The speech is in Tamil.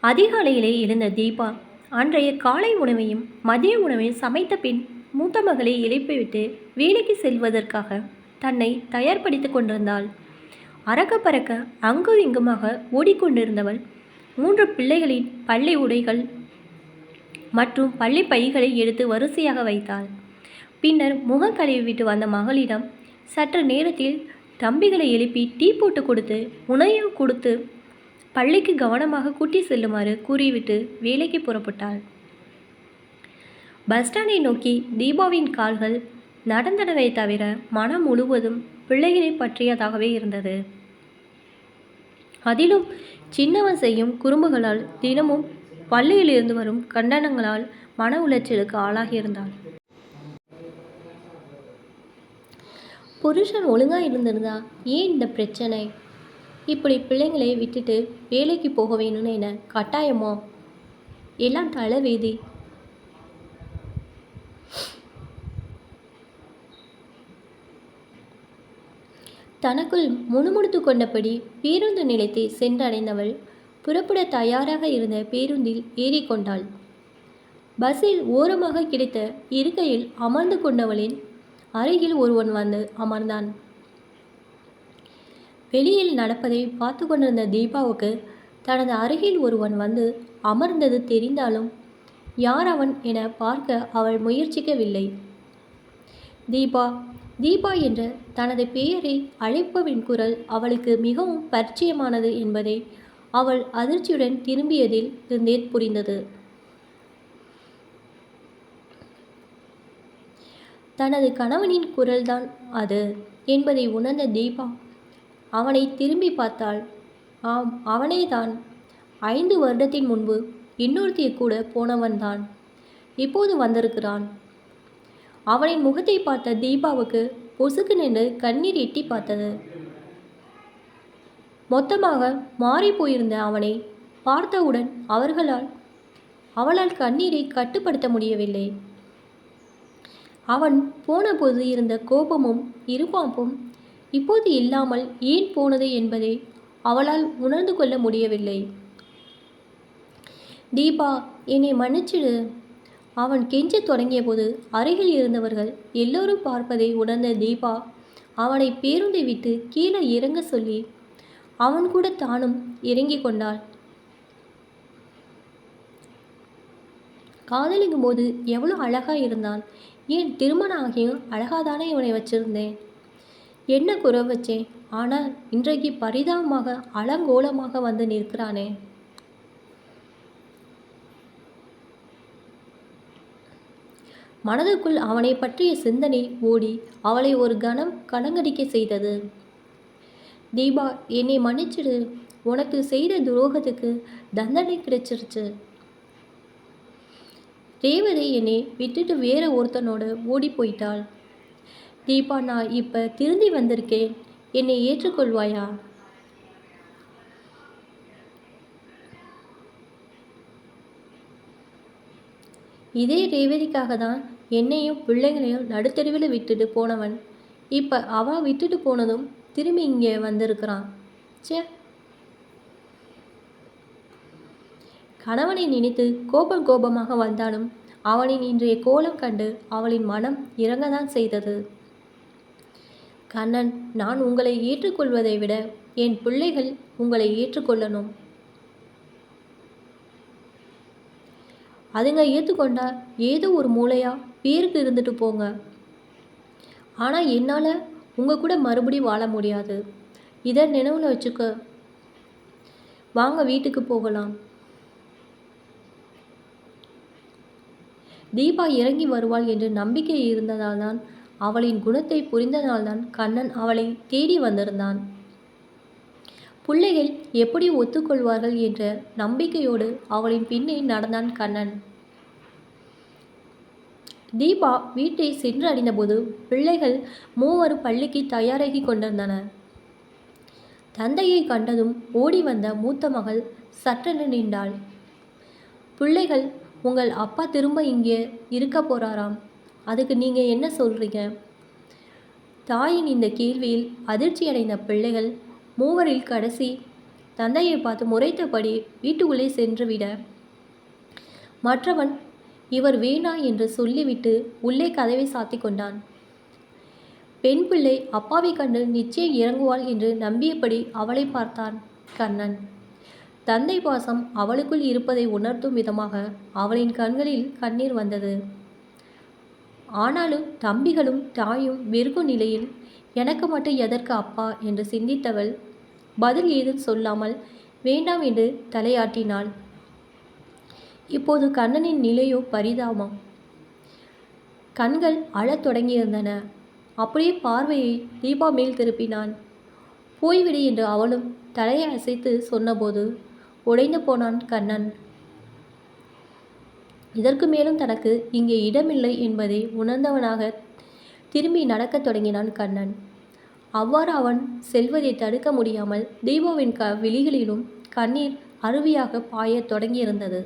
அதிகாலையிலே எழுந்த தீபா அன்றைய காலை உணவையும் மதிய உணவையும் சமைத்த பின் மூத்த மகளை எழுப்பிவிட்டு வேலைக்கு செல்வதற்காக தன்னை தயார்படுத்திக் கொண்டிருந்தாள். அறக்க பறக்க அங்கும் இங்குமாக ஓடிக்கொண்டிருந்தவள் 3 பிள்ளைகளின் பள்ளி உடைகள் மற்றும் பள்ளி பைகளை எடுத்து வரிசையாக வைத்தாள். பின்னர் முகம் கழுவிவிட்டு வந்த மகளிடம் சற்று நேரத்தில் தம்பிகளை எழுப்பி டீ போட்டு கொடுத்து உணவு கொடுத்து பள்ளிக்கு கவனமாக கூட்டி செல்லுமாறு கூறிவிட்டு வேலைக்கு புறப்பட்டாள். பஸ் ஸ்டாண்டை நோக்கி தீபாவின் கால்கள் நடந்தனவை தவிர மனம் முழுவதும் பிள்ளைகளை பற்றியதாகவே இருந்தது. அதிலும் சின்னவன் செய்யும் குறும்புகளால் தினமும் பள்ளியிலிருந்து வரும் கண்டனங்களால் மன உளைச்சலுக்கு ஆளாகியிருந்தாள். புருஷன் ஒழுங்காக இருந்திருந்தா ஏன் இந்த பிரச்சனை? இப்படி பிள்ளைங்களை விட்டுட்டு வேலைக்கு போக வேணும்னு என்ன கட்டாயமோ? எல்லாம் தலைவேதி. தனக்குள் முணுமுணுத்து கொண்டபடி பேருந்து நிலையத்தை சென்றடைந்தவள் புறப்பட தயாராக இருந்த பேருந்தில் ஏறிக்கொண்டாள். பஸ்ஸில் ஓரமாக கிடைத்த இருக்கையில் அமர்ந்து கொண்டவளின் அருகில் ஒருவன் வந்து அமர்ந்தான். வெளியில் நடப்பதை பார்த்து கொண்டிருந்த தீபாவுக்கு தனது அருகில் ஒருவன் வந்து அமர்ந்தது தெரிந்தாலும் யார் அவன் என பார்க்க அவள் முயற்சிக்கவில்லை. தீபா தீபா என்ற தனது பெயரை அழைப்பவின் குரல் அவளுக்கு மிகவும் பரிச்சயமானது என்பதை அவள் அதிர்ச்சியுடன் திரும்பியதில் இருந்தே புரிந்தது. தனது கணவனின் குரல்தான் அது என்பதை உணர்ந்த தீபா அவனை திரும்பி பார்த்தாள். ஆம், அவனேதான். 5 வருடத்தின் முன்பு இன்னொருத்திய கூட போனவன்தான் இப்போது வந்திருக்கிறான். அவனின் முகத்தை பார்த்த தீபாவுக்கு பொசுக்கு நின்று கண்ணீர் எட்டி பார்த்தது. மொத்தமாக மாறி போயிருந்த அவனை பார்த்தவுடன் அவளால் கண்ணீரை கட்டுப்படுத்த முடியவில்லை. அவன் போனபோது இருந்த கோபமும் இருமாப்பும் இப்போது இல்லாமல் ஏன் போனது என்பதை அவளால் உணர்ந்து கொள்ள முடியவில்லை. தீபா, என்னை மன்னிச்சிடு. அவன் கெஞ்சத் தொடங்கிய போது அருகில் இருந்தவர்கள் எல்லோரும் பார்ப்பதை உணர்ந்த தீபா அவனை பேருந்தை விட்டு கீழே இறங்க சொல்லி அவன் கூட தானும் இறங்கி கொண்டாள். காதலிக்கும் போது எவ்வளோ அழகா இருந்தான். ஏன் திருமணம் ஆகியும் அழகாதானே இவனை வச்சிருந்தேன். என்ன குறை வச்சேன்? ஆனால் இன்றைக்கு பரிதாபமாக அலங்கோலமாக வந்து நிற்கிறானே. மனதுக்குள் அவனை பற்றிய சிந்தனை ஓடி அவளை ஒரு கணம் கலங்கடிக்க செய்தது. தீபா, என்னை மன்னிச்சிடு. உனக்கு செய்த துரோகத்துக்கு தண்டனை கிடைச்சிருச்சு. ரேவதி என்னை விட்டுட்டு வேற ஒருத்தனோட ஓடி போயிட்டாள். தீபா, நான் இப்போ திருந்தி வந்திருக்கேன். என்னை ஏற்றுக்கொள்வாயா? இதே ரேவதிக்காக தான் என்னையும் பிள்ளைங்களையும் நடுத்தெருவில் விட்டுட்டு போனவன் இப்போ அவன் விட்டுட்டு போனதும் திரும்பி இங்கே வந்திருக்கிறான். சே. கணவனை நினைத்து கோபமாக வந்தாலும் அவனின் இன்றைய கோலம் கண்டு அவளின் மனம் இறங்கத்தான் செய்தது. கண்ணன், நான் உங்களை ஏற்றுக்கொள்வதை விட என் பிள்ளைகள் உங்களை ஏற்றுக்கொள்ளணும். அதுங்க ஏற்றுக்கொண்டா ஏதோ ஒரு மூளையா பேருக்கு இருந்துட்டு போங்க. ஆனால் என்னால் உங்கள் கூட மறுபடியும் வாழ முடியாது. இதை நினைவில் வச்சுக்க. வாங்க வீட்டுக்கு போகலாம். தீபா இறங்கி வருவாள் என்று நம்பிக்கை இருந்ததால்தான், அவளின் குணத்தை புரிந்ததால்தான் கண்ணன் அவளை தேடி வந்திருந்தான். பிள்ளைகள் எப்படி ஒத்துக்கொள்வார்கள் என்ற நம்பிக்கையோடு அவளின் பின்னே நடந்தான் கண்ணன். தீபா வீட்டை சென்றடைந்தபோது பிள்ளைகள் 3 பள்ளிக்கு தயாராகி கொண்டிருந்தனர். தந்தையை கண்டதும் ஓடி வந்த மூத்த மகள் சற்றென்று நின்றாள். பிள்ளைகள், உங்கள் அப்பா திரும்ப இங்கே இருக்க போறாராம். அதுக்கு நீங்கள் என்ன சொல்கிறீங்க? தாயின் இந்த கேள்வியில் அதிர்ச்சியடைந்த பிள்ளைகள் 3 கடைசி தந்தையை பார்த்து முறைத்தபடி வீட்டுக்குள்ளே சென்றுவிட மற்றவன் இவர் வேணா என்று சொல்லிவிட்டு உள்ளே கதவை சாத்தி கொண்டான். பெண் பிள்ளை அப்பாவை கண்டு நிச்சயம் இறங்குவாள் என்று நம்பியபடி அவளை பார்த்தான் கண்ணன். தந்தை பாசம் அவளுக்குள் இருப்பதை உணர்த்தும் விதமாக அவளின் கண்களில் கண்ணீர் வந்தது. ஆனாலும் தம்பிகளும் தாயும் வெறுக்கும் நிலையில் எனக்கு மட்டும் எதற்கு அப்பா என்று சிந்தித்தவள் பதில் ஏதும் சொல்லாமல் வேண்டாம் என்று தலையாட்டினாள். இப்போது கண்ணனின் நிலையோ பரிதாபம். கண்கள் அழத் தொடங்கியிருந்தன. அப்படியே பார்வையை தீபா மேல் திருப்பினான். போய்விடு என்று அவளும் தலையை அசைத்து சொன்னபோது உடைந்து போனான் கண்ணன். இதற்கு மேலும் தனக்கு இங்கே இடமில்லை என்பதை உணர்ந்தவனாக திரும்பி நடக்கத் தொடங்கினான் கண்ணன். அவ்வாறு அவன் செல்வதை தடுக்க முடியாமல் தீபாவின் விழிகளிலும் கண்ணீர் அருவியாக பாயத் தொடங்கியிருந்தது.